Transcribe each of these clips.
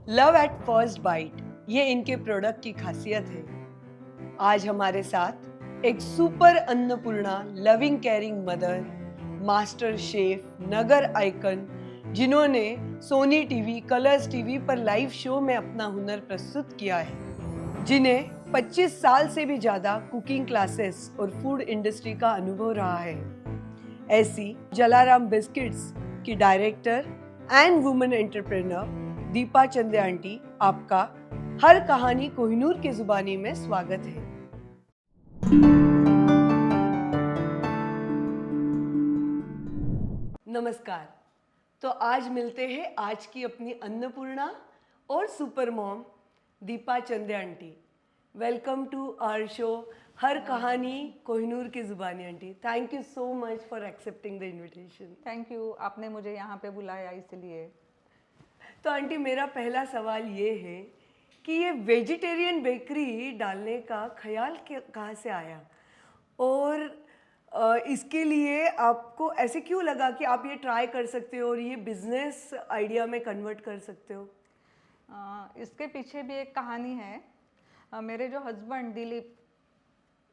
Love at first bite, ये इनके product की खासियत है। आज हमारे साथ एक super Annapurna, loving caring mother, master chef, नगर आइकन, जिन्होंने सोनी टीवी, कलर्स टीवी पर लाइव शो में अपना हुनर प्रस्तुत किया है, जिन्हें 25 साल से भी ज्यादा कुकिंग क्लासेस और फूड इंडस्ट्री का अनुभव रहा है। ऐसी जलाराम बिस्किट्स की director and women entrepreneur Deepa Chande aunty, आपका हर कहानी कोहिनूर की जुबानी में स्वागत है। नमस्कार। तो आज मिलते हैं आज की अपनी अन्नपूर्णा और super mom Deepa Chande aunty. Welcome to our show हर कहानी कोहिनूर की जुबानी। Aunty, thank you so much for accepting the invitation. Thank you, आपने मुझे यहाँ पे बुलाया इसलिए। तो आंटी, मेरा पहला सवाल ये है कि ये वेजिटेरियन बेकरी डालने का ख्याल कहाँ से आया, और इसके लिए आपको ऐसे क्यों लगा कि आप ये ट्राई कर सकते हो और ये बिजनेस आइडिया में कन्वर्ट कर सकते हो? इसके पीछे भी एक कहानी है। मेरे जो हस्बैंड दिलीप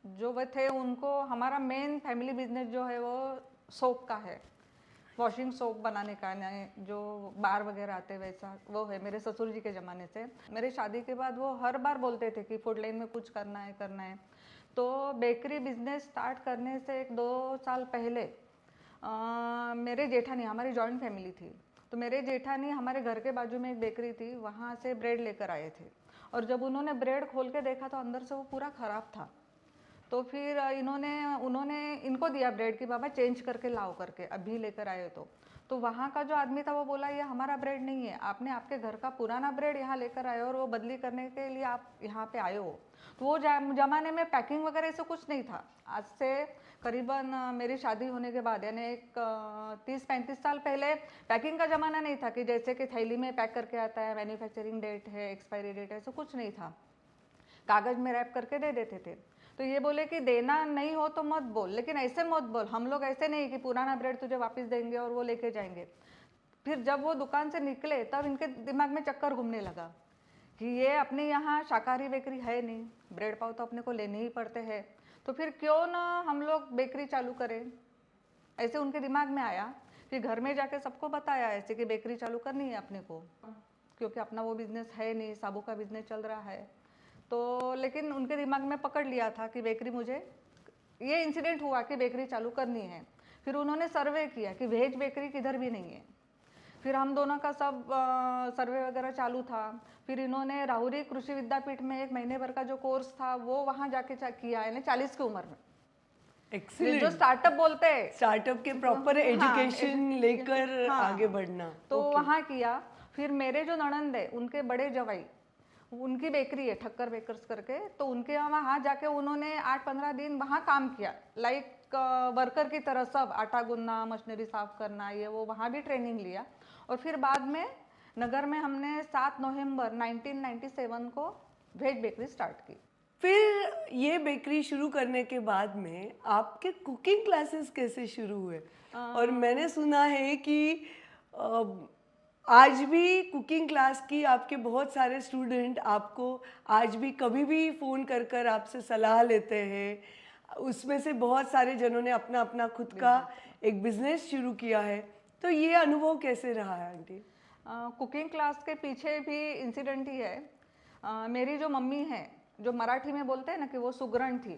जो वो थे, उनको हमारा मेन फैमिली बिजनेस जो है वो सोप का है, वॉशिंग सोप बनाने का, जो बार वगैरह आते वैसा वो है मेरे ससुर जी के ज़माने से। मेरे शादी के बाद वो हर बार बोलते थे कि फूड लाइन में कुछ करना है करना है। तो बेकरी बिजनेस स्टार्ट करने से 1-2 साल पहले मेरे जेठानी, हमारी जॉइंट फैमिली थी, तो मेरे जेठानी हमारे घर के बाजू में एक बेकरी थी, वहाँ से ब्रेड लेकर आए थे। और जब उन्होंने ब्रेड खोल के देखा तो अंदर से वो पूरा ख़राब था। तो फिर उन्होंने इनको दिया ब्रेड कि बाबा चेंज करके लाओ करके, अभी लेकर आए। तो वहाँ का जो आदमी था वो बोला ये हमारा ब्रेड नहीं है, आपने आपके घर का पुराना ब्रेड यहाँ लेकर आए और वो बदली करने के लिए आप यहाँ पे आए हो। तो वो ज़माने में पैकिंग वगैरह ऐसा कुछ नहीं था। आज से करीबन मेरी शादी होने के बाद, यानी एक 30-35 साल पहले पैकिंग का ज़माना नहीं था कि जैसे कि थैली में पैक करके आता है, मैन्युफैक्चरिंग डेट है, एक्सपायरी डेट है, ऐसा कुछ नहीं था। कागज़ में रैप करके दे देते थे। तो ये बोले कि देना नहीं हो तो मत बोल, लेकिन ऐसे मत बोल, हम लोग ऐसे नहीं कि पुराना ब्रेड तुझे वापस देंगे और वो लेके जाएंगे। फिर जब वो दुकान से निकले तब इनके दिमाग में चक्कर घूमने लगा कि ये अपने यहाँ शाकाहारी बेकरी है नहीं, ब्रेड पाव तो अपने को लेने ही पड़ते हैं, तो फिर क्यों ना हम लोग बेकरी चालू करें। ऐसे उनके दिमाग में आया। फिर घर में जाके सबको बताया ऐसे कि बेकरी चालू करनी है अपने को, क्योंकि अपना वो बिज़नेस है नहीं, साबू का बिज़नेस चल रहा है। तो लेकिन उनके दिमाग में पकड़ लिया था कि बेकरी, मुझे ये इंसिडेंट हुआ कि बेकरी चालू करनी है। फिर उन्होंने सर्वे किया कि वेज बेकरी किधर भी नहीं है। फिर हम दोनों का सब सर्वे वगैरह चालू था। फिर इन्होंने राहुरी कृषि विद्यापीठ में 1 महीने भर का जो कोर्स था वो वहाँ जाके किया है, 40 की उम्र में। एक्सीलेंट। जो स्टार्टअप बोलते हैं, स्टार्टअप के प्रॉपर एजुकेशन लेकर आगे बढ़ना, तो वहाँ किया। फिर मेरे जो ननंद है उनके बड़े जवाई, उनकी बेकरी है ठक्कर बेकर्स करके, तो उनके वहाँ जाके उन्होंने 8-15 दिन वहाँ काम किया, लाइक वर्कर की तरह, सब आटा गूंदना, मशीनरी साफ करना, ये वो, वहाँ भी ट्रेनिंग लिया। और फिर बाद में नगर में हमने 7 नवंबर 1997 को वेज बेकरी स्टार्ट की। फिर ये बेकरी शुरू करने के बाद में आपके कुकिंग क्लासेस कैसे शुरू हुए? और मैंने सुना है कि आज भी कुकिंग क्लास की आपके बहुत सारे स्टूडेंट आपको आज भी कभी भी फ़ोन कर कर आपसे सलाह लेते हैं। उसमें से बहुत सारे जनों ने अपना अपना खुद का एक बिजनेस शुरू किया है। तो ये अनुभव कैसे रहा है आंटी? कुकिंग क्लास के पीछे भी इंसिडेंट ही है। मेरी जो मम्मी है, जो मराठी में बोलते हैं ना कि वो सुगरण थी,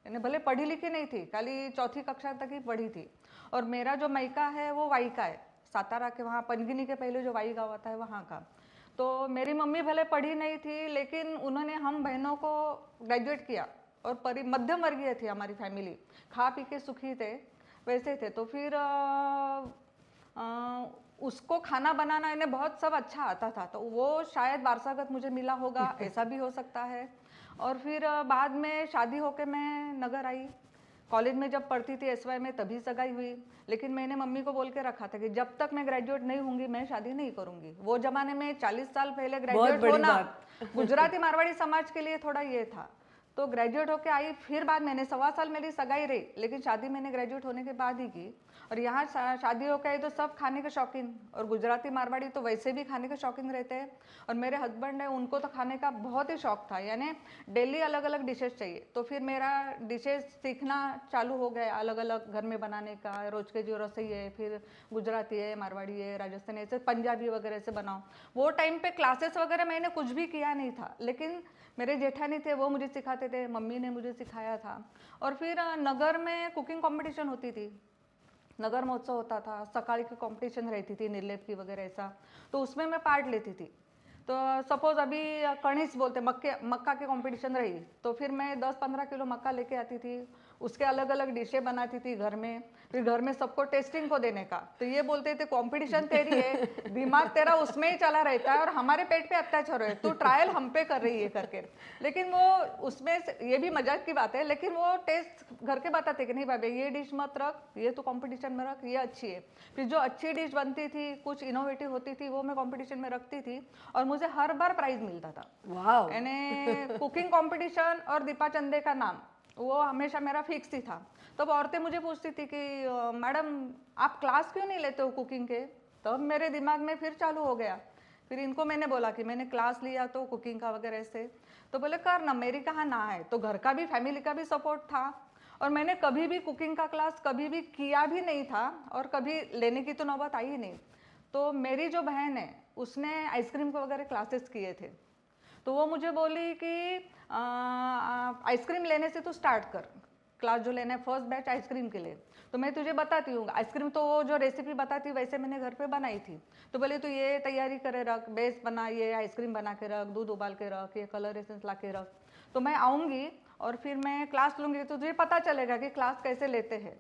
यानी भले पढ़ी लिखी नहीं थी, खाली 4th कक्षा तक ही पढ़ी थी। और मेरा जो मायका है वो वाई का है, सातारा के, वहाँ पनगिनी के पहले जो वाई गाँव आता है वहाँ का। तो मेरी मम्मी भले पढ़ी नहीं थी, लेकिन उन्होंने हम बहनों को ग्रेजुएट किया। और मध्यम वर्गीय थी हमारी फैमिली, खा पी के सुखी थे, वैसे थे। तो फिर उसको खाना बनाना इन्हें बहुत सब अच्छा आता था, तो वो शायद वारसागत मुझे मिला होगा, ऐसा भी हो सकता है। और फिर बाद में शादी होके मैं नगर आई। कॉलेज में जब पढ़ती थी SY में, तभी सगाई हुई। लेकिन मैंने मम्मी को बोल के रखा था कि जब तक मैं ग्रेजुएट नहीं होंगी मैं शादी नहीं करूंगी। वो जमाने में 40 साल पहले ग्रेजुएट होना गुजराती मारवाड़ी समाज के लिए थोड़ा ये था। तो ग्रेजुएट होके आई, फिर बाद मैंने 1.25 साल मेरी सगाई रही, लेकिन शादी मैंने ग्रेजुएट होने के बाद ही की। और यहाँ शादी होके आई तो सब खाने के शौकीन, और गुजराती मारवाड़ी तो वैसे भी खाने के शौकीन रहते हैं। और मेरे हस्बैंड है, उनको तो खाने का बहुत ही शौक था, यानी डेली अलग अलग डिशेस चाहिए। तो फिर मेरा डिशेस सीखना चालू हो गया, अलग अलग घर में बनाने का। रोज के जो रसोई है, फिर गुजराती है, मारवाड़ी है, राजस्थानी, ऐसे पंजाबी वगैरह से बनाओ। वो टाइम पे क्लासेस वगैरह मैंने कुछ भी किया नहीं था, लेकिन मेरे जेठानी थे, वो मुझे सिखाते थे, मम्मी ने मुझे सिखाया था। और फिर नगर में कुकिंग कंपटीशन होती थी, नगर महोत्सव होता था, सकाल की कंपटीशन रहती थी, निर्लेप की वगैरह ऐसा, तो उसमें मैं पार्ट लेती थी। तो सपोज अभी कणिस बोलते मक्का की कंपटीशन रही, तो फिर मैं 10-15 किलो मक्का लेके आती थी, उसके अलग अलग डिशें बनाती थी घर में, फिर घर में सबको टेस्टिंग को देने का। तो ये बोलते थे कंपटीशन तेरी है, दिमाग तेरा उसमें ही चला रहता है और हमारे पेट पे अत्याचार है, तू ट्रायल हम पे कर रही है करके। लेकिन वो उसमें ये भी मजाक की बात है, लेकिन वो टेस्ट घर के बताते कि नहीं बाबे ये डिश मत रख, ये तो कंपटीशन में रख, ये अच्छी है। फिर जो अच्छी डिश बनती थी, कुछ इनोवेटिव होती थी, वो मैं कंपटीशन में रखती थी और मुझे हर बार प्राइज मिलता था। वाह। यानी कुकिंग कंपटीशन और दीपा चंदे का नाम वो हमेशा मेरा फिक्स ही था। तब औरतें मुझे पूछती थी कि मैडम आप क्लास क्यों नहीं लेते हो कुकिंग के? तब मेरे दिमाग में फिर चालू हो गया। फिर इनको मैंने बोला कि मैंने क्लास लिया तो कुकिंग का वगैरह से, तो बोले कर ना, मेरी कहाँ ना है। तो घर का भी, फैमिली का भी सपोर्ट था, और मैंने कभी भी कुकिंग का क्लास कभी भी किया भी नहीं था और कभी लेने की तो नौबत आई ही नहीं। तो मेरी जो बहन है उसने आइसक्रीम को वगैरह क्लासेस किए थे, तो वो मुझे बोली कि आइसक्रीम लेने से तू स्टार्ट कर, क्लास जो लेना है फर्स्ट बैच आइसक्रीम के लिए, तो मैं तुझे बताती हूँ आइसक्रीम। तो वो जो रेसिपी बताती वैसे मैंने घर पे बनाई थी। तो बोले तू ये तैयारी करे रख, बेस बना, ये आइसक्रीम बना के रख, दूध उबाल के रख, ये कलर एसेंस ला के रख। तो मैं आऊँगी और फिर मैं क्लास लूँगी, तो तुझे पता चलेगा कि क्लास कैसे लेते हैं।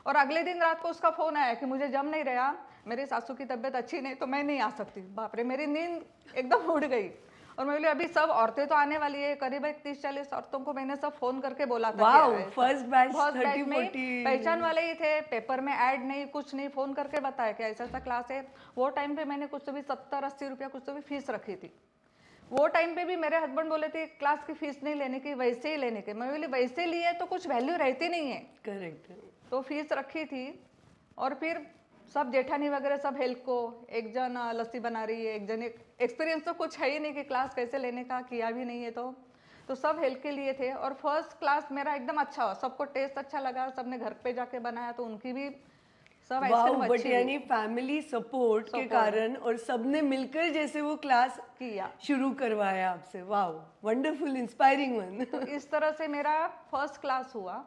और अगले दिन रात को उसका फ़ोन आया कि मुझे जम नहीं रहा, मेरे सासू की तबीयत अच्छी नहीं, तो मैं नहीं आ सकती। बाप रे, मेरी नींद एकदम उड़ गई। और मैं बोली अभी सब औरतें तो आने वाली है, करीब 30-40 औरतों को मैंने सब फोन करके बोला था। फर्स्ट बैच फर्स्ट बैच 30-40 में पहचान वाले ही थे, पेपर में ऐड नहीं, कुछ नहीं, फोन करके बताया कि ऐसा ऐसा क्लास है। वो टाइम पे मैंने कुछ तो भी 70-80 रुपया कुछ तो भी फीस रखी थी। वो टाइम पे भी मेरे हस्बैंड बोले थे क्लास की फीस नहीं लेने की, वैसे ही लेने के। मैं बोली वैसे लिए तो कुछ वैल्यू रहती नहीं है। करेक्ट। तो फीस रखी थी। और फिर सब जेठानी वगैरह सब हेल्प को, एक जन लस्सी बना रही है, एक जन, एक्सपीरियंस तो कुछ है ही नहीं कि क्लास कैसे लेने का, किया भी नहीं है। तो सब हेल्प के लिए थे। और फर्स्ट क्लास मेरा एकदम अच्छा हुआ, सबको टेस्ट अच्छा लगा, सबने घर पे जाके बनाया तो उनकी भी सब आइसक्रीम बट अच्छी यानी फैमिली सपोर्ट के कारण और सबने मिलकर जैसे वो क्लास किया, शुरू करवाया आपसे। वाह, वंडरफुल, इंस्पायरिंग वन। तो इस तरह से मेरा फर्स्ट क्लास हुआ।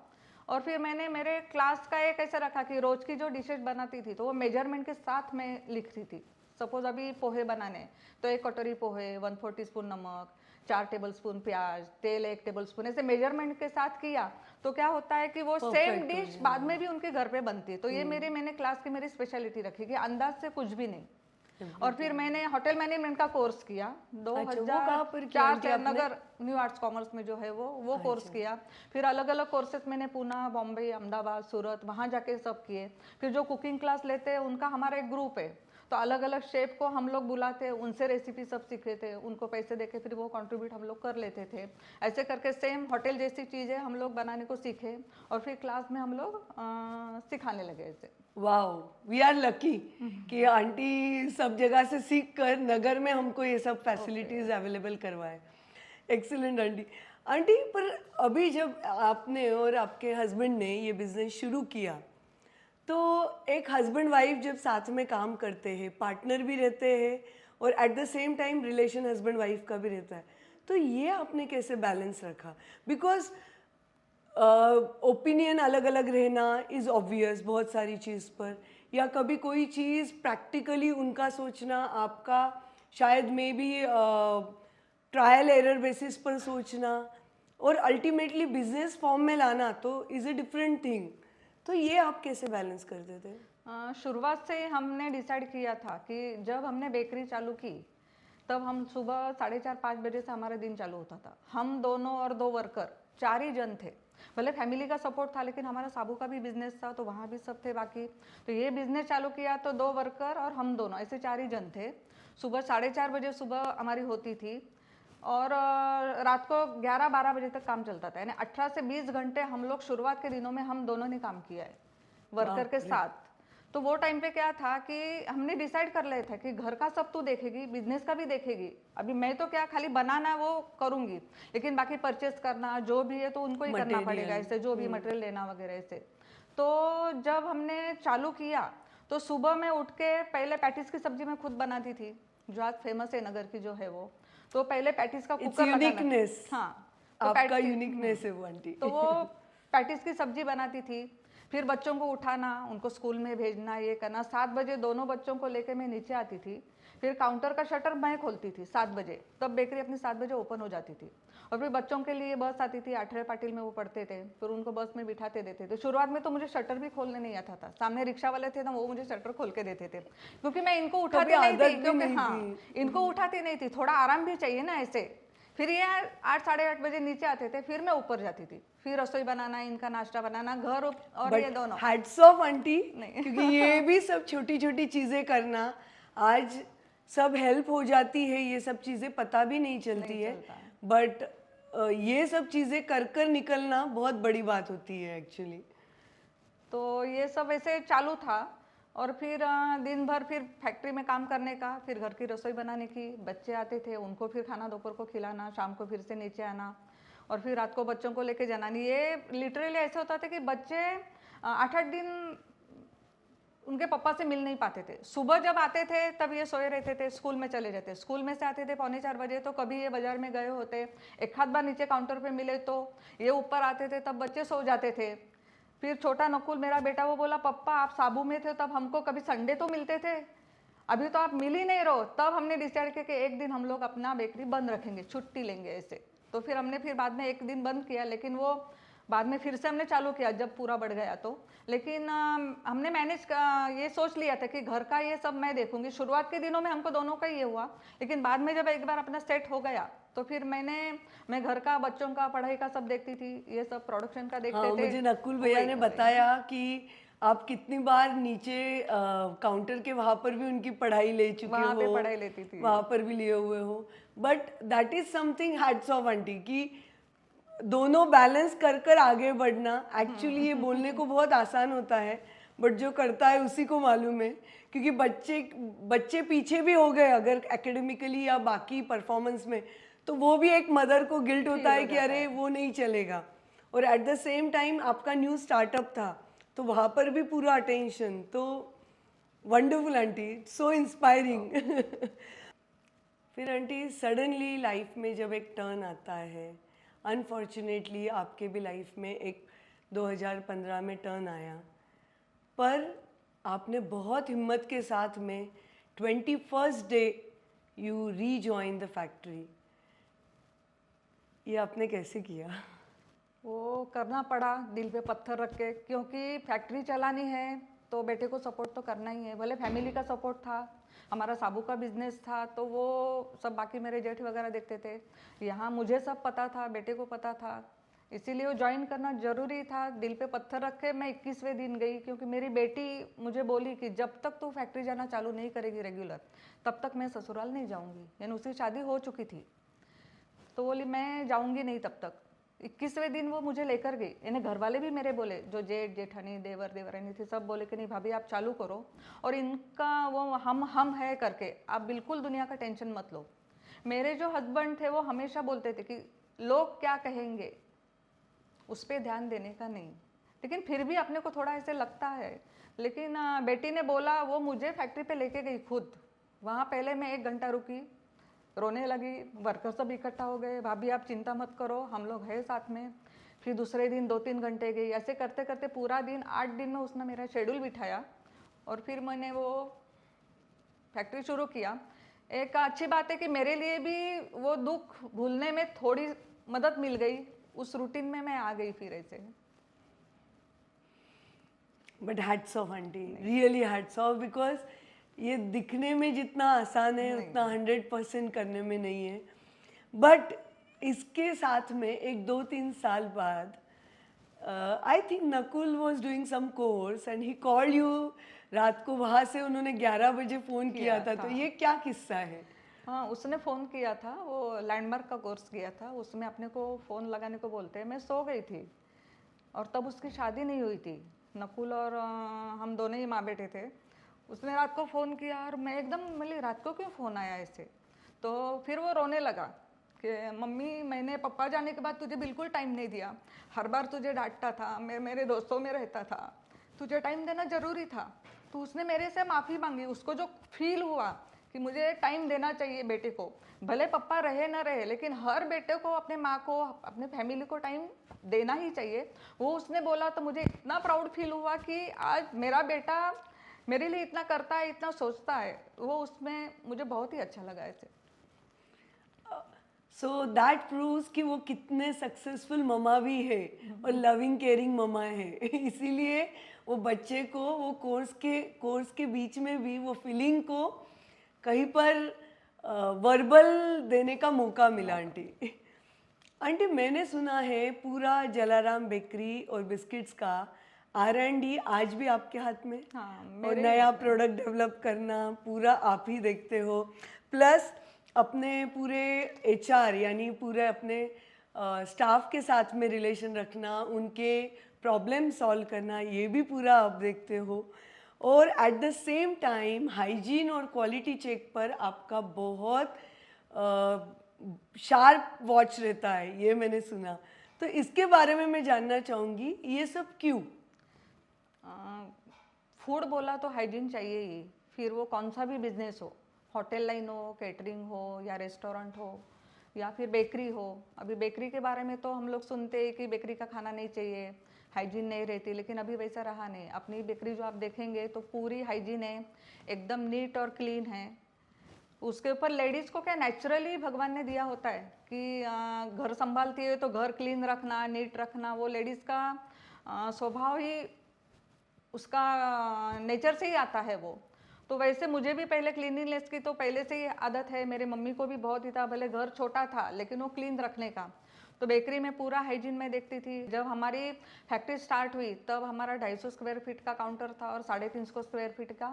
और फिर मैंने मेरे क्लास का एक ऐसा रखा कि रोज की जो डिशेज बनाती थी तो वो मेजरमेंट के साथ में लिखती थी। सपोज अभी पोहे बनाने, तो 1 कटोरी पोहे, 140 स्पून नमक, 4 टेबल स्पून प्याज, तेल 1 टेबल स्पून, ऐसे मेजरमेंट के साथ किया तो क्या होता है कि वो सेम डिश बाद में भी उनके घर पे बनती है। तो ये मैंने क्लास की मेरी स्पेशलिटी रखी कि अंदाज से कुछ भी नहीं। और फिर मैंने होटल मैनेजमेंट का कोर्स किया 2004 से, नगर न्यू आर्ट्स कॉमर्स में जो है वो कोर्स किया। फिर अलग अलग कोर्सेज मैंने पूना, बॉम्बे, अहमदाबाद, सूरत, वहाँ जाके सब किए। फिर जो कुकिंग क्लास लेते हैं उनका हमारा एक ग्रुप है, तो अलग अलग शेफ को हम लोग बुलाते, उनसे रेसिपी सब सीखे थे, उनको पैसे देके फिर वो कंट्रीब्यूट हम लोग कर लेते थे। ऐसे करके सेम होटल जैसी चीज़ें हम लोग बनाने को सीखे और फिर क्लास में हम लोग सिखाने लगे ऐसे। वाओ, वी आर लकी कि आंटी सब जगह से सीख कर नगर में हमको ये सब फैसिलिटीज अवेलेबल करवाए। Excellent aunty. आंटी, पर अभी जब आपने और आपके हस्बैंड ने ये बिजनेस शुरू किया तो एक हस्बैंड वाइफ जब साथ में काम करते हैं, पार्टनर भी रहते हैं और at the same time relation husband wife का भी रहता है, तो ये आपने कैसे बैलेंस रखा? बिकॉज ओपिनियन अलग अलग रहना इज़ ऑब्वियस बहुत सारी चीज़ पर, या कभी कोई चीज़ प्रैक्टिकली उनका सोचना, आपका शायद may be trial error basis पर सोचना, और अल्टीमेटली बिजनेस फॉर्म में लाना तो इज़ अ डिफरेंट थिंग। तो ये आप कैसे बैलेंस करते थे? शुरुआत से हमने डिसाइड किया था कि जब हमने बेकरी चालू की तब हम सुबह 4:30-5 बजे से हमारा दिन चालू होता था। हम दोनों और 2 वर्कर, 4 ही जन थे। भले फैमिली का सपोर्ट था लेकिन हमारा साबू का भी बिजनेस था तो वहाँ भी सब थे बाकी। तो ये बिजनेस चालू किया तो 2 वर्कर और हम दोनों, ऐसे 4 ही जन थे। सुबह 4:30 बजे सुबह हमारी होती थी। और रात को 11-12 बजे तक काम चलता था, यानी 18 से 20 घंटे हम लोग शुरुआत के दिनों में हम दोनों ने काम किया है वर्कर के साथ। तो वो टाइम पे क्या था कि हमने डिसाइड कर लिया था कि घर का सब तू देखेगी, बिजनेस का भी देखेगी। अभी मैं तो क्या खाली बनाना वो करूंगी, लेकिन बाकी परचेस करना जो भी है तो उनको ही करना पड़ेगा, ऐसे जो भी मटेरियल लेना वगैरह ऐसे। तो जब हमने चालू किया तो सुबह में उठ के पहले पैटीज की सब्जी मैं खुद बनाती थी, जो आज फेमस है नगर की जो है वो। तो पहले पैटीज का कुकर लगाना, हाँ तो आपका यूनिकनेस है वो आंटी। तो वो पैटीज की सब्जी बनाती थी, फिर बच्चों को उठाना, उनको स्कूल में भेजना, ये करना। 7 बजे दोनों बच्चों को लेके मैं नीचे आती थी, फिर काउंटर का शटर मैं खोलती थी 7 बजे, तब बेकरी अपनी 7 बजे ओपन हो जाती थी। और फिर बच्चों के लिए बस आती थी, 8वें पाटिल में वो पढ़ते थे, फिर उनको बस में बिठाते देते थे। शुरुआत में तो मुझे शटर भी खोलने नहीं आता था, सामने रिक्शा वाले थे ना, वो मुझे शटर खोल के देते थे, क्योंकि मैं इनको उठाती नहीं थी, क्योंकि हाँ इनको उठाती नहीं थी, थोड़ा आराम भी चाहिए ना ऐसे। फिर ये 8 साढ़े 8 बजे नीचे आते थे, फिर मैं ऊपर जाती थी, फिर रसोई बनाना, इनका नाश्ता बनाना, घर और ये दोनों। हैट्स ऑफ आंटी, क्योंकि ये भी सब छोटी छोटी चीजें करना, आज सब हेल्प हो जाती है, ये सब चीजें पता भी नहीं चलती है, बट ये सब चीजें कर कर निकलना बहुत बड़ी बात होती है एक्चुअली। तो ये सब ऐसे चालू था। और फिर दिन भर फिर फैक्ट्री में काम करने का, फिर घर की रसोई बनाने की, बच्चे आते थे उनको फिर खाना दोपहर को खिलाना, शाम को फिर से नीचे आना, और फिर रात को बच्चों को लेके जाना। ये लिटरली ऐसा होता था कि बच्चे 8-8 दिन उनके पापा से मिल नहीं पाते थे। सुबह जब आते थे तब ये सोए रहते थे, स्कूल में चले जाते, स्कूल में से आते थे 3:45 बजे, तो कभी ये बाजार में गए होते, एक आध बार नीचे काउंटर पे मिले तो ये ऊपर आते थे, तब बच्चे सो जाते थे। फिर छोटा नकुल मेरा बेटा वो बोला, पप्पा आप साबू में थे तब हमको कभी संडे तो मिलते थे, अभी तो आप मिल ही नहीं रहो। तब हमने डिसाइड किया कि एक दिन हम लोग अपना बेकरी बंद रखेंगे, छुट्टी लेंगे ऐसे। तो फिर हमने फिर बाद में एक दिन बंद किया, लेकिन वो बाद में फिर से हमने चालू किया जब पूरा बढ़ गया तो। लेकिन हमने मैनेज ये सोच लिया था कि घर का ये सब मैं देखूंगी। शुरुआत के दिनों में हमको दोनों का ये हुआ, लेकिन बाद में जब एक बार अपना सेट हो गया तो फिर मैं घर का, बच्चों का, पढ़ाई का सब देखती थी, ये सब प्रोडक्शन का देखते थे। मुझे नकुल भैया ने बताया कि आप कितनी बार नीचे काउंटर के वहां पर भी उनकी पढ़ाई ले चुके हो, वहां पे पढ़ाई लेती थी, वहां पर भी लिए हुए हो। But that is something hats off aunty, कि दोनों बैलेंस कर कर आगे बढ़ना। एक्चुअली ये बोलने को बहुत आसान होता है, बट जो करता है उसी को मालूम है, क्योंकि बच्चे पीछे भी हो गए अगर एकेडमिकली या बाकी परफॉर्मेंस में, तो वो भी एक मदर को गिल्ट होता है कि अरे वो नहीं चलेगा। और एट द सेम टाइम आपका न्यू स्टार्टअप था, तो वहाँ पर भी पूरा अटेंशन। तो वंडरफुल आंटी, सो इंस्पायरिंग। फिर आंटी सडनली लाइफ में जब एक टर्न आता है, अनफॉर्चुनेटली आपके भी लाइफ में एक 2015 में टर्न आया, पर आपने बहुत हिम्मत के साथ में 21st day you rejoin the factory. ये आपने कैसे किया? वो करना पड़ा दिल पे पत्थर रख के, क्योंकि फैक्ट्री चलानी है तो बेटे को सपोर्ट तो करना ही है। भले फैमिली का सपोर्ट था, हमारा साबू का बिजनेस था, तो वो सब बाकी मेरे जेठ वगैरह देखते थे। यहाँ मुझे सब पता था, बेटे को पता था, इसीलिए वो ज्वाइन करना ज़रूरी था। दिल पे पत्थर रख के मैं 21वें दिन गई, क्योंकि मेरी बेटी मुझे बोली कि जब तक तू फैक्ट्री जाना चालू नहीं करेगी रेगुलर, तब तक मैं ससुराल नहीं जाऊँगी। यानी उसकी शादी हो चुकी थी, तो बोली मैं जाऊँगी नहीं तब तक। 21वें दिन वो मुझे लेकर गई। यानी घर वाले भी मेरे बोले, जो जेठ जेठानी देवर देवरानी थी, सब बोले कि नहीं भाभी आप चालू करो, और इनका वो हम है करके आप बिल्कुल दुनिया का टेंशन मत लो। मेरे जो हस्बैंड थे वो हमेशा बोलते थे कि लोग क्या कहेंगे उस पर ध्यान देने का नहीं, लेकिन फिर भी अपने को थोड़ा ऐसे लगता है। लेकिन बेटी ने बोला, वो मुझे फैक्ट्री पे लेके गई खुद। वहाँ पहले मैं 1 घंटा रुकी, रोने लगी, वर्कर सब इकट्ठा हो गए, भाभी आप चिंता मत करो हम लोग हैं साथ में। फिर दूसरे दिन 2-3 घंटे गई, ऐसे करते करते पूरा दिन 8 दिन में उसने मेरा शेड्यूल बिठाया, और फिर मैंने वो फैक्ट्री शुरू किया। एक अच्छी बात है कि मेरे लिए भी वो दुख भूलने में थोड़ी मदद मिल गई, उस रूटीन में मैं आ गई फिर ऐसे। But hats off aunty, really hats off, because ये दिखने में जितना आसान है उतना 100% करने में नहीं है। बट इसके साथ में एक 2-3 साल बाद I think Nakul was doing some course and he called you. रात को वहाँ से उन्होंने 11 बजे फ़ोन किया था, तो ये क्या किस्सा है? हाँ, उसने फ़ोन किया था, वो लैंडमार्क का कोर्स किया था, उसमें अपने को फ़ोन लगाने को बोलते हैं। मैं सो गई थी और तब उसकी शादी नहीं हुई थी। नकुल और हम दोनों ही माँ बेटे थे। उसने रात को फ़ोन किया और मैं एकदम बोली रात को क्यों फ़ोन आया ऐसे। तो फिर वो रोने लगा कि मम्मी मैंने पप्पा जाने के बाद तुझे बिल्कुल टाइम नहीं दिया, हर बार तुझे डांटता था, मैं मेरे दोस्तों में रहता था, तुझे टाइम देना ज़रूरी था। तो उसने मेरे से माफ़ी मांगी। उसको जो फील हुआ कि मुझे टाइम देना चाहिए बेटे को, भले पप्पा रहे ना रहे लेकिन हर बेटे को अपने माँ को अपने फैमिली को टाइम देना ही चाहिए, वो उसने बोला तो मुझे इतना प्राउड फील हुआ कि आज मेरा बेटा मेरे लिए इतना करता है, इतना सोचता है। वो उसमें मुझे बहुत ही अच्छा लगा ऐसे। सो दैट प्रूव्स कि वो कितने सक्सेसफुल ममा भी है और लविंग केयरिंग ममा है। इसीलिए वो बच्चे को वो कोर्स के बीच में भी वो फीलिंग को कहीं पर वर्बल देने का मौका मिला आंटी। आंटी मैंने सुना है पूरा जलाराम बेकरी और बिस्किट्स का R&D आज भी आपके हाथ में। हाँ, और मेरे नया हाथ में। प्रोडक्ट डेवलप करना पूरा आप ही देखते हो, प्लस अपने पूरे HR यानी पूरे अपने स्टाफ के साथ में रिलेशन रखना, उनके प्रॉब्लम सॉल्व करना, ये भी पूरा आप देखते हो। और at the same time hygiene और क्वालिटी चेक पर आपका बहुत शार्प वॉच रहता है, ये मैंने सुना। तो इसके बारे में मैं जानना चाहूँगी, ये सब क्यों? फूड बोला तो हाइजीन चाहिए ही, फिर वो कौन सा भी बिजनेस हो, होटल लाइन हो, कैटरिंग हो या रेस्टोरेंट हो या फिर बेकरी हो। अभी बेकरी के बारे में तो हम लोग सुनते हैं कि बेकरी का खाना नहीं चाहिए, हाइजीन नहीं रहती, लेकिन अभी वैसा रहा नहीं। अपनी बेकरी जो आप देखेंगे तो पूरी हाइजीन है, एकदम नीट और क्लीन है। उसके ऊपर लेडीज़ को क्या नेचुरली भगवान ने दिया होता है कि घर संभालती है तो घर क्लीन रखना, नीट रखना, वो लेडीज़ का स्वभाव ही, उसका नेचर से ही आता है वो। तो वैसे मुझे भी पहले क्लीनिनेस की तो पहले से ही आदत है, मेरे मम्मी को भी बहुत ही था, भले घर छोटा था लेकिन वो क्लीन रखने का। तो बेकरी में पूरा हाइजीन में देखती थी। जब हमारी फैक्ट्री स्टार्ट हुई तब हमारा 250 स्क्वायर फीट का काउंटर था और 350 स्क्वायर फीट का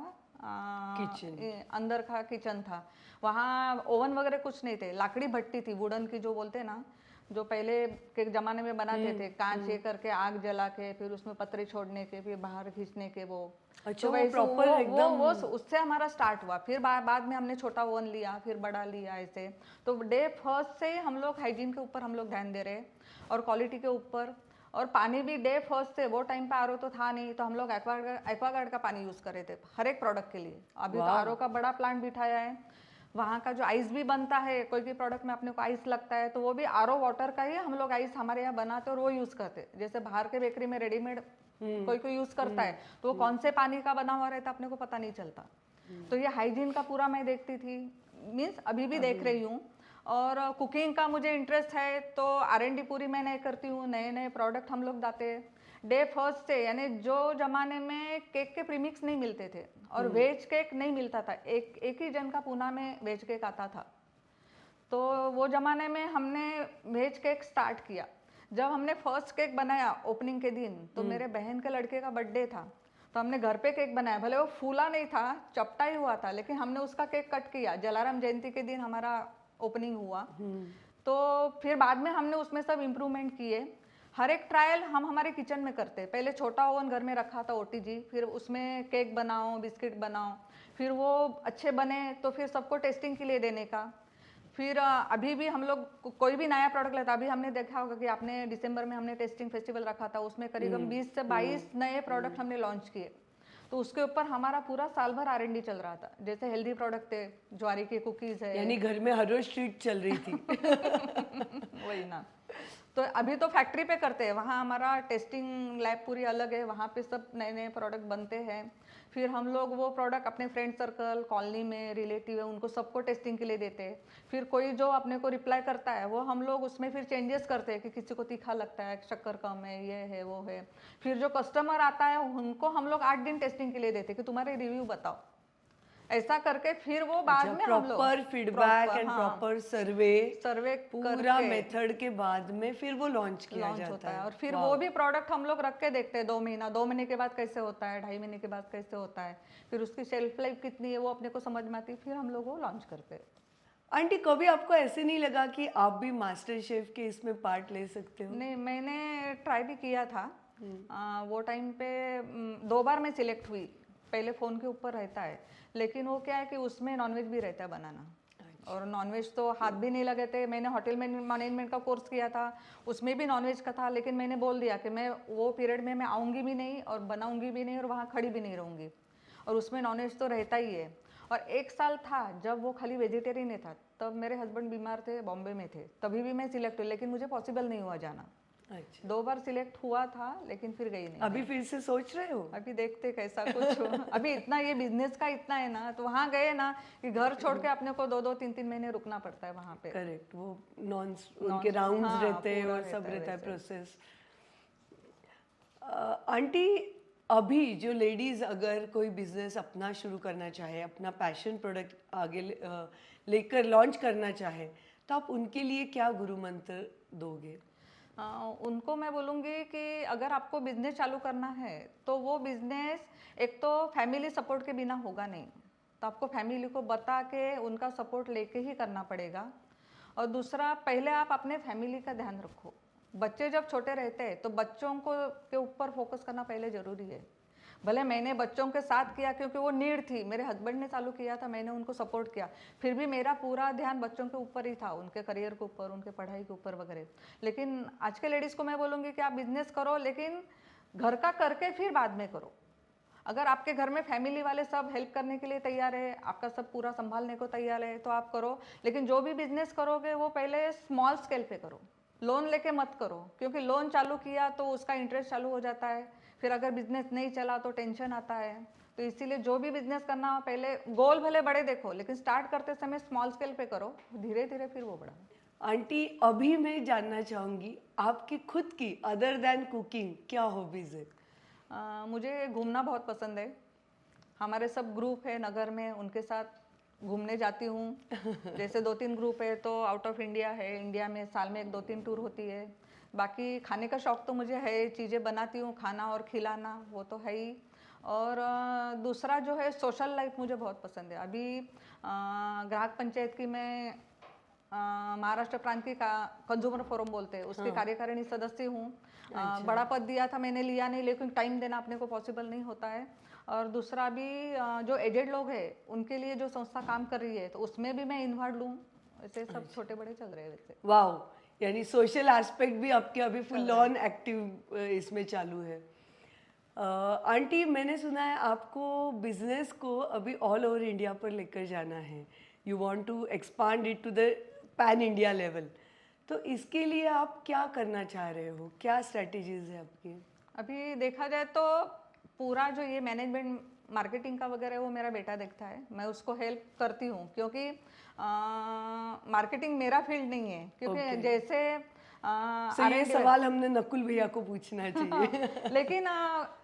किचन। अंदर का किचन था। वहाँ ओवन वगैरह कुछ नहीं थे, लाकड़ी भट्टी थी, वुडन की जो बोलते हैं ना, जो पहले के ज़माने में बनाते थे, कांच ये करके आग जला के फिर उसमें पतरे छोड़ने के फिर बाहर खींचने के वो। अच्छा, तो वो वैसे प्रॉपर एकदम। वो उससे हमारा स्टार्ट हुआ। फिर बाद में हमने छोटा ओवन लिया, फिर बड़ा लिया ऐसे। तो डे फर्स्ट से हम लोग हाइजीन के ऊपर हम लोग ध्यान दे रहे और क्वालिटी के ऊपर। और पानी भी डे फर्स्ट से, वो टाइम पे आरओ तो था नहीं, तो हम लोग एक्वागार्ड का पानी यूज़ कर रहे थे हर एक प्रोडक्ट के लिए। अभी तो वाह। आरओ का बड़ा प्लांट बिठाया है। वहाँ का जो आइस भी बनता है, कोई भी प्रोडक्ट में अपने को आइस लगता है तो वो भी आरओ वाटर का ही हम लोग आइस हमारे यहाँ बनाते और वो यूज़ करते। जैसे बाहर के बेकरी में रेडीमेड कोई कोई यूज़ करता है तो वो कौन से पानी का बना हुआ रहता अपने को पता नहीं चलता। तो ये हाइजीन का पूरा मैं देखती थी, मीन्स अभी भी देख रही हूँ। और कुकिंग का मुझे इंटरेस्ट है तो R&D पूरी मैं नहीं करती हूँ, नए नए प्रोडक्ट हम लोग लाते हैं डे फर्स्ट से। यानी जो जमाने में केक के प्रीमिक्स नहीं मिलते थे और वेज केक नहीं मिलता था, एक ही जन का पूना में वेज केक आता था, तो वो ज़माने में हमने वेज केक स्टार्ट किया। जब हमने फर्स्ट केक बनाया ओपनिंग के दिन, तो मेरे बहन के लड़के का बर्थडे था, तो हमने घर पे केक बनाया। भले वो फूला नहीं था, चपटा ही हुआ था, लेकिन हमने उसका केक कट किया। जलाराम जयंती के दिन हमारा ओपनिंग हुआ। तो फिर बाद में हमने उसमें सब इम्प्रूवमेंट किए। हर एक ट्रायल हम हमारे किचन में करते। पहले छोटा ओवन घर में रखा था OTG, फिर उसमें केक बनाओ, बिस्किट बनाओ, फिर वो अच्छे बने तो फिर सबको टेस्टिंग के लिए देने का। फिर अभी भी हम लोग कोई भी नया प्रोडक्ट लेता, अभी हमने देखा होगा कि आपने दिसंबर में हमने टेस्टिंग फेस्टिवल रखा था, उसमें करीबन 20 से 22 नए प्रोडक्ट हमने लॉन्च किए। तो उसके ऊपर हमारा पूरा साल भर R&D चल रहा था। जैसे हेल्दी प्रोडक्ट थे, ज्वारी की कुकीज़ है, यानी घर में हर रोज ट्रीट चल रही थी। वही ना। तो अभी तो फैक्ट्री पे करते हैं, वहाँ हमारा टेस्टिंग लैब पूरी अलग है, वहाँ पे सब नए नए प्रोडक्ट बनते हैं। फिर हम लोग वो प्रोडक्ट अपने फ्रेंड सर्कल, कॉलोनी में रिलेटिव है, उनको सबको टेस्टिंग के लिए देते हैं। फिर कोई जो अपने को रिप्लाई करता है वो हम लोग उसमें फिर चेंजेस करते हैं कि किसी को तीखा लगता है, शक्कर कम है, ये है वो है। फिर जो कस्टमर आता है उनको हम लोग 8 दिन टेस्टिंग के लिए देते कि तुम्हारे रिव्यू बताओ। ऐसा करके फिर वो बाद अच्छा, में हम लोग प्रॉपर फीडबैक एंड हाँ, प्रॉपर सर्वे सर्वे पूरा करके मेथड के बाद में फिर वो लॉन्च किया लॉन्च जाता होता है। है। और फिर वाह। वो भी प्रोडक्ट हम लोग रख के देखते हैं 2 महीने के बाद कैसे होता है, 2.5 महीने के बाद कैसे होता है, फिर उसकी शेल्फ लाइफ कितनी है वो अपने को समझ में आती है, फिर हम लोग वो लॉन्च करते हैं। आंटी कभी आपको ऐसे नहीं लगा कि आप भी मास्टर शेफ के इसमें पार्ट ले सकते हो? नहीं, मैंने ट्राई भी किया था। वो टाइम पे 2 बार मैं सिलेक्ट हुई। पहले फ़ोन के ऊपर रहता है, लेकिन वो क्या है कि उसमें नॉनवेज भी रहता है बनाना, और नॉनवेज तो हाथ भी नहीं लगे थे। मैंने होटल मैनेजमेंट का कोर्स किया था, उसमें भी नॉनवेज का था, लेकिन मैंने बोल दिया कि मैं वो पीरियड में मैं आऊँगी भी नहीं और बनाऊँगी भी नहीं और वहाँ खड़ी भी नहीं रहूँगी, और उसमें नॉनवेज तो रहता ही है। और 1 साल था जब वो खाली वेजिटेरियन ही था, तब मेरे हस्बैंड बीमार थे, बॉम्बे में थे, तभी भी मैं सिलेक्ट हुई, लेकिन मुझे पॉसिबल नहीं हुआ जाना। अच्छा, 2 बार सिलेक्ट हुआ था, लेकिन फिर गई नहीं अभी मैं। फिर से सोच रहे हो? अभी देखते कैसा कुछ हो। अभी इतना ये बिजनेस का इतना है ना, तो वहाँ गए ना कि घर छोड़ के अपने को 2-2 3-3 महीने रुकना पड़ता है वहाँ पे। करेक्ट, वो नॉन उनके नॉन राउंड्स हाँ, रहते हैं पूरा और सब रहता है वैसे। प्रोसेस। आंटी, अभी जो लेडीज अगर कोई बिजनेस अपना शुरू करना चाहे, अपना पैशन प्रोडक्ट आगे लेकर लॉन्च करना चाहे, तो आप उनके लिए क्या गुरु मंत्र दोगे? अ, उनको मैं बोलूँगी कि अगर आपको बिजनेस चालू करना है, तो वो बिजनेस एक तो फैमिली सपोर्ट के बिना होगा नहीं, तो आपको फैमिली को बता के उनका सपोर्ट लेके ही करना पड़ेगा। और दूसरा, पहले आप अपने फैमिली का ध्यान रखो। बच्चे जब छोटे रहते हैं तो बच्चों को के ऊपर फोकस करना पहले ज़रूरी है। भले मैंने बच्चों के साथ किया क्योंकि वो नीड थी, मेरे हस्बैंड ने चालू किया था, मैंने उनको सपोर्ट किया, फिर भी मेरा पूरा ध्यान बच्चों के ऊपर ही था, उनके करियर के ऊपर, उनके पढ़ाई के ऊपर वगैरह। लेकिन आज के लेडीज़ को मैं बोलूँगी कि आप बिजनेस करो, लेकिन घर का करके फिर बाद में करो। अगर आपके घर में फैमिली वाले सब हेल्प करने के लिए तैयार है, आपका सब पूरा संभालने को तैयार है, तो आप करो। लेकिन जो भी बिजनेस करोगे वो पहले स्मॉल स्केल पे करो, लोन लेके मत करो, क्योंकि लोन चालू किया तो उसका इंटरेस्ट चालू हो जाता है, फिर अगर बिजनेस नहीं चला तो टेंशन आता है। तो इसीलिए जो भी बिजनेस करना हो, पहले गोल भले बड़े देखो, लेकिन स्टार्ट करते समय स्मॉल स्केल पे करो, धीरे धीरे फिर वो बढ़ा। आंटी, अभी मैं जानना चाहूंगी आपकी खुद की अदर देन कुकिंग क्या हॉबीज है? मुझे घूमना बहुत पसंद है। हमारे सब ग्रुप है नगर में, उनके साथ घूमने जाती हूँ। जैसे 2-3 ग्रुप है तो आउट ऑफ इंडिया है, इंडिया में साल में 1-2-3 टूर होती है। बाकी खाने का शौक़ तो मुझे है, चीज़ें बनाती हूँ, खाना और खिलाना वो तो है ही। और दूसरा जो है सोशल लाइफ मुझे बहुत पसंद है। अभी ग्राहक पंचायत की मैं महाराष्ट्र प्रांत की कंज्यूमर फोरम बोलते हैं उसकी कार्यकारिणी सदस्य हूँ। बड़ा पद दिया था, मैंने लिया नहीं, लेकिन टाइम देना अपने को पॉसिबल नहीं होता है। और दूसरा भी जो एजेड लोग हैं उनके लिए जो संस्था काम कर रही है, तो उसमें भी मैं इन्वॉल्व लूँ। ऐसे सब छोटे बड़े चल रहे हैं वैसे। वाओ, यानी सोशल एस्पेक्ट भी आपके अभी फुल ऑन एक्टिव इसमें चालू है। आंटी, मैंने सुना है आपको बिजनेस को अभी ऑल ओवर इंडिया पर लेकर जाना है। You want to expand it to the pan India level. तो इसके लिए आप क्या करना चाह रहे हो? क्या स्ट्रेटजीज है आपकी? अभी देखा जाए तो पूरा जो ये मैनेजमेंट मार्केटिंग का वगैरह है वो मेरा बेटा देखता है, मैं उसको हेल्प करती हूँ, क्योंकि मार्केटिंग मेरा फील्ड नहीं है। क्योंकि Okay. जैसे सो ये R&D सवाल हमने नकुल भैया को पूछना चाहिए। लेकिन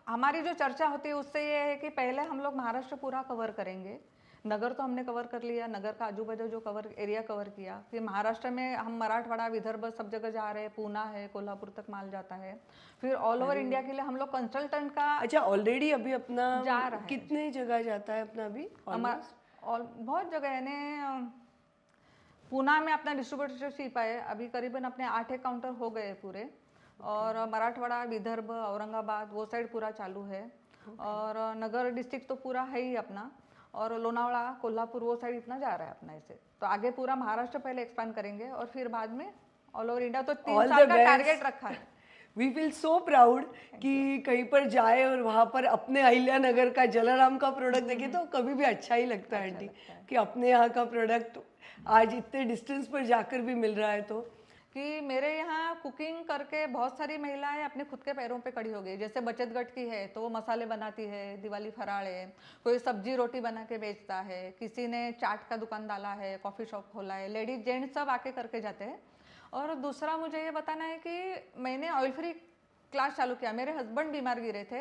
हमारी जो चर्चा होती है उससे ये है कि पहले हम लोग महाराष्ट्र पूरा कवर करेंगे। नगर तो हमने कवर कर लिया, नगर का आजू बाजू जो कवर एरिया कवर किया, फिर महाराष्ट्र में हम मराठवाड़ा विदर्भ सब जगह जा रहे हैं, पूना है, कोल्हापुर तक माल जाता है। फिर ऑल ओवर इंडिया के लिए हम लोग कंसल्टेंट का अच्छा, ऑलरेडी अभी अपना जा रहा है। कितने जगह जाता है अपना अभी? और बहुत जगह है ने। पूना में अपना डिस्ट्रीब्यूटरशिप है, अभी करीबन अपने 8 एक काउंटर हो गए पूरे। और मराठवाड़ा, विदर्भ, औरंगाबाद वो साइड पूरा चालू है। और नगर डिस्ट्रिक्ट तो पूरा है ही अपना, और लोनावला, कोल्हापुर वो साइड इतना जा रहा है अपना ऐसे। तो आगे पूरा महाराष्ट्र पहले एक्सपांड करेंगे और फिर बाद में ऑल ओवर इंडिया। तो 3 साल का टारगेट रखा है। वी फील सो प्राउड कि कहीं पर जाए और वहाँ पर अपने अहिल्या नगर का जलाराम का प्रोडक्ट देखे तो कभी भी अच्छा ही लगता है आंटी, कि अपने यहाँ का प्रोडक्ट आज इतने डिस्टेंस पर जाकर भी मिल रहा है। तो कि मेरे यहाँ कुकिंग करके बहुत सारी महिलाएं अपने खुद के पैरों पे खड़ी हो गई। जैसे बचत गट की है तो वो मसाले बनाती है, दिवाली फराड़ है, कोई सब्जी रोटी बना के बेचता है, किसी ने चाट का दुकान डाला है, कॉफ़ी शॉप खोला है, लेडीज जेंट्स सब आके करके जाते हैं। और दूसरा मुझे ये बताना है कि मैंने ऑयल फ्री क्लास चालू किया। मेरे हस्बैंड बीमार गिरे थे,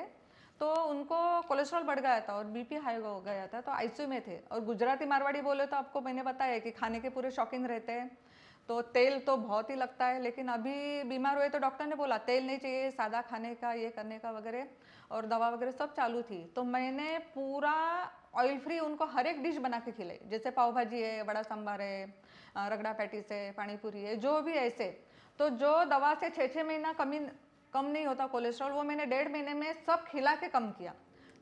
तो उनको कोलेस्ट्रॉल बढ़ गया था और बीपी हाई हो गया था, तो आईसीयू में थे। और गुजराती मारवाड़ी बोले तो आपको मैंने बताया कि खाने के पूरे शौकीन रहते हैं, तो तेल तो बहुत ही लगता है। लेकिन अभी बीमार हुए तो डॉक्टर ने बोला तेल नहीं चाहिए, सादा खाने का, ये करने का वगैरह, और दवा वगैरह सब चालू थी। तो मैंने पूरा ऑयल फ्री उनको हर एक डिश बना के खिलाई। जैसे पाव भाजी है, बड़ा सांभर है, रगड़ा पैटीज है, पानी पूरी है, जो भी ऐसे। तो जो दवा से 6-6 महीना कम नहीं होता कोलेस्ट्रॉल, वो मैंने 1.5 महीने में सब खिला के कम किया।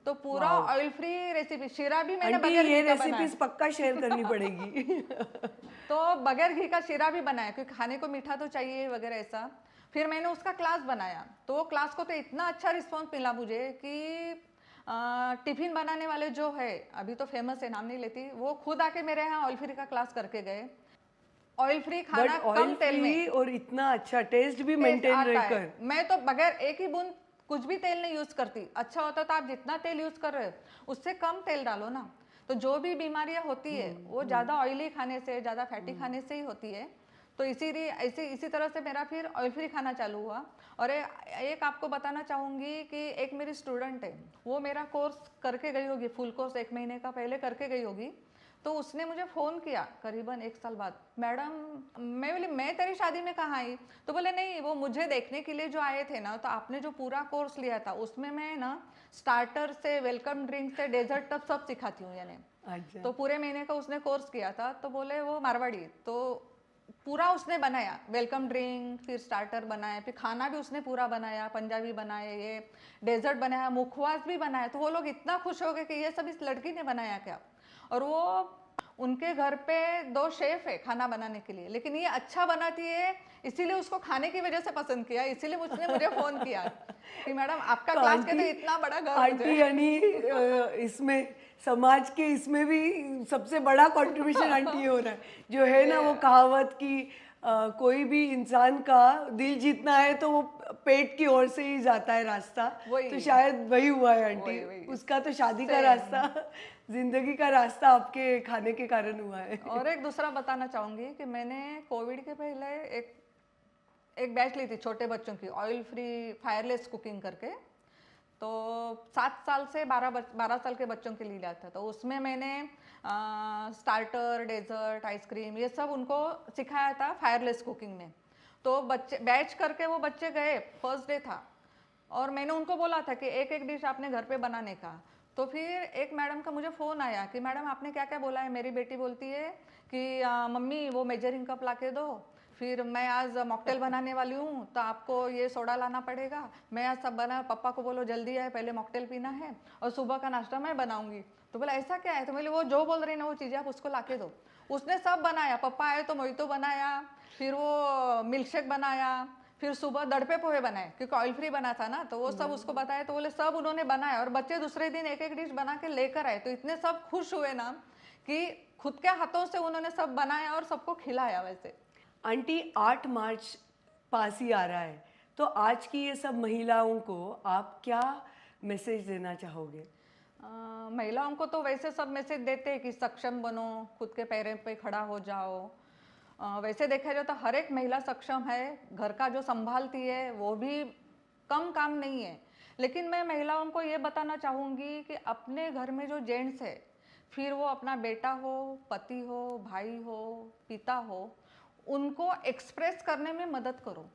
तो पूरा ऑयल फ्री रेसिपी, शीरा भी मैंने आंटी बगैर ये घी का बनाया। रेसिपीज पक्का शेयर करनी पड़ेगी। तो बगैर घी का शीरा भी बनाया, क्योंकि खाने को मीठा तो चाहिए वगैरह ऐसा। फिर मैंने उसका क्लास बनाया, तो वो क्लास को तो इतना अच्छा रिस्पॉन्स मिला मुझे कि टिफिन बनाने वाले जो है, अभी तो फेमस है, नाम नहीं लेती, वो खुद आके मेरे यहाँ ऑयल फ्री का क्लास करके गए। ऑयल फ्री खाना बट कम ऑयल तेल में, फ्री और इतना अच्छा टेस्ट भी टेस्ट मेंटेन आता रहकर। है। मैं तो बगैर एक ही बूंद कुछ भी तेल नहीं यूज करती। अच्छा होता तो आप जितना तेल यूज कर रहे हो उससे कम तेल डालो ना। तो जो भी बीमारियां होती है वो ज्यादा ऑयली खाने से, ज्यादा फैटी खाने से ही होती है। तो इसीलिए इसी तरह से मेरा फिर ऑयल फ्री खाना चालू हुआ। और एक आपको बताना चाहूँगी कि एक मेरी स्टूडेंट है, वो मेरा कोर्स करके गई होगी, फुल कोर्स 1 महीने का पहले करके गई होगी। तो उसने मुझे फ़ोन किया करीबन 1 साल बाद, मैडम, मैं बोली मैं तेरी शादी में कहाँ आई? तो बोले नहीं, वो मुझे देखने के लिए जो आए थे ना, तो आपने जो पूरा कोर्स लिया था उसमें मैं ना स्टार्टर से वेलकम ड्रिंक से डेजर्ट तक सब सिखाती हूँ यानी। अच्छा। तो पूरे महीने का उसने कोर्स किया था। तो बोले वो मारवाड़ी, तो पूरा उसने बनाया, वेलकम ड्रिंक, फिर स्टार्टर बनाया, फिर खाना भी उसने पूरा बनाया, पंजाबी बनाए, ये डेजर्ट बनाया, मुखवास भी बनाया। तो वो लोग इतना खुश हो गए कि ये सब इस लड़की ने बनाया क्या। और वो उनके घर पे 2 शेफ है खाना बनाने के लिए, लेकिन ये अच्छा बनाती है, इसीलिए उसको खाने की वजह से पसंद किया, इसीलिए उसने मुझे फोन किया कि मैडम आपका तो क्लास के तो आंटी इतना बड़ा घर आंटी यानी इसमें समाज के इसमें भी सबसे बड़ा कंट्रीब्यूशन आंटी हो रहा है, जो है ना वो कहावत की कोई भी इंसान का दिल जीतना है तो वो पेट की ओर से ही जाता है रास्ता। वही। तो शायद वही हुआ है आंटी, वही। उसका तो शादी का Same। रास्ता, जिंदगी का रास्ता आपके खाने के कारण हुआ है। और एक दूसरा बताना चाहूंगी कि मैंने कोविड के पहले एक बैच ली थी छोटे बच्चों की, ऑयल फ्री फायरलेस कुकिंग करके। तो 7 साल से 12 साल के बच्चों के लिए लिया था। तो उसमें मैंने स्टार्टर, डेजर्ट, आइसक्रीम, ये सब उनको सिखाया था फायरलेस कुकिंग में। तो बच्चे बैच करके वो बच्चे गए, फर्स्ट डे था, और मैंने उनको बोला था कि एक एक डिश आपने घर पे बनाने का। तो फिर एक मैडम का मुझे फ़ोन आया कि मैडम आपने क्या क्या बोला है। मेरी बेटी बोलती है कि मम्मी वो मेजरिंग कप ला के दो, फिर मैं आज मॉकटेल बनाने वाली हूँ तो आपको ये सोडा लाना पड़ेगा, मैं आज सब बना, पापा को बोलो जल्दी आए, पहले मॉकटेल पीना है, और सुबह का नाश्ता मैं बनाऊंगी। तो बोला ऐसा क्या है? तो बोले वो जो बोल रही ना वो चीज़ें आप उसको ला के दो। उसने सब बनाया, पापा आए तो मोहितो बनाया, फिर वो मिल्क शेक बनाया, फिर सुबह दड़पे पोहे बनाए, क्योंकि ऑयल फ्री बना था ना, तो वो सब उसको बताया। तो बोले सब उन्होंने बनाया, और बच्चे दूसरे दिन एक एक डिश बना के लेकर आए। तो इतने सब खुश हुए ना कि खुद के हाथों से उन्होंने सब बनाया और सबको खिलाया। वैसे आंटी 8 मार्च पास ही आ रहा है, तो आज की ये सब महिलाओं को आप क्या मैसेज देना चाहोगे? महिलाओं को तो वैसे सब मैसेज देते हैं कि सक्षम बनो, खुद के पैरों पे खड़ा हो जाओ। वैसे देखा जाए तो हर एक महिला सक्षम है, घर का जो संभालती है वो भी कम काम नहीं है। लेकिन मैं महिलाओं को ये बताना चाहूँगी कि अपने घर में जो जेंट्स है, फिर वो अपना बेटा हो, पति हो, भाई हो, पिता हो, उनको एक्सप्रेस करने में मदद करो।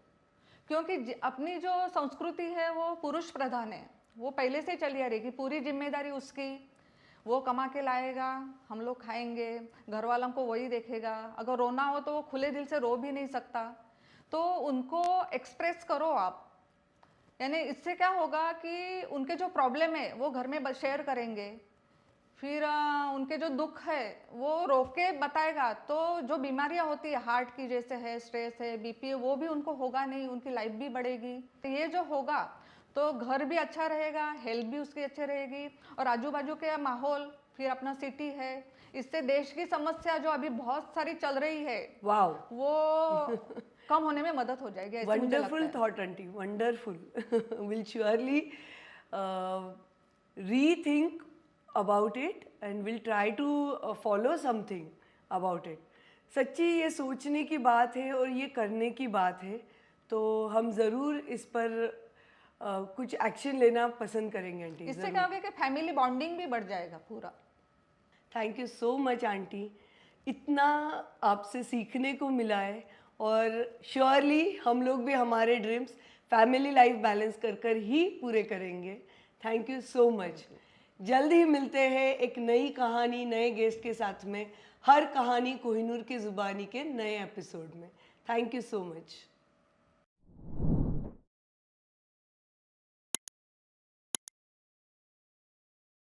क्योंकि अपनी जो संस्कृति है वो पुरुष प्रधान है, वो पहले से चली आ रही कि पूरी जिम्मेदारी उसकी, वो कमा के लाएगा, हम लोग खाएंगे, घर वालों को वही देखेगा। अगर रोना हो तो वो खुले दिल से रो भी नहीं सकता। तो उनको एक्सप्रेस करो आप, यानी इससे क्या होगा कि उनके जो प्रॉब्लम है वो घर में शेयर करेंगे, फिर उनके जो दुख है वो रोक के बताएगा। तो जो बीमारियां होती है हार्ट की जैसे है, स्ट्रेस है, बीपी है, वो भी उनको होगा नहीं, उनकी लाइफ भी बढ़ेगी। तो ये जो होगा तो घर भी अच्छा रहेगा, हेल्थ भी उसकी अच्छी रहेगी, और आजू बाजू के माहौल, फिर अपना सिटी है, इससे देश की समस्या जो अभी बहुत सारी चल रही है वाओ, वो कम होने में मदद हो जाएगी, ऐसे मुझे लगता वंडरफुल है। Thought aunty, wonderful. Will surely rethink about it and will try to follow something about it. सच्ची ये सोचने की बात है और ये करने की बात है, तो हम ज़रूर इस पर कुछ एक्शन लेना पसंद करेंगे आंटी। इससे क्या होगा कि फैमिली बॉन्डिंग भी बढ़ जाएगा पूरा। Thank you so much aunty, इतना आपसे सीखने को मिला है, और श्योरली हम लोग भी हमारे ड्रीम्स फैमिली लाइफ बैलेंस कर कर ही पूरे करेंगे। Thank you so much. जल्द ही मिलते हैं एक नई कहानी नए गेस्ट के साथ में, हर कहानी कोहिनूर की जुबानी के नए एपिसोड में। Thank you so much.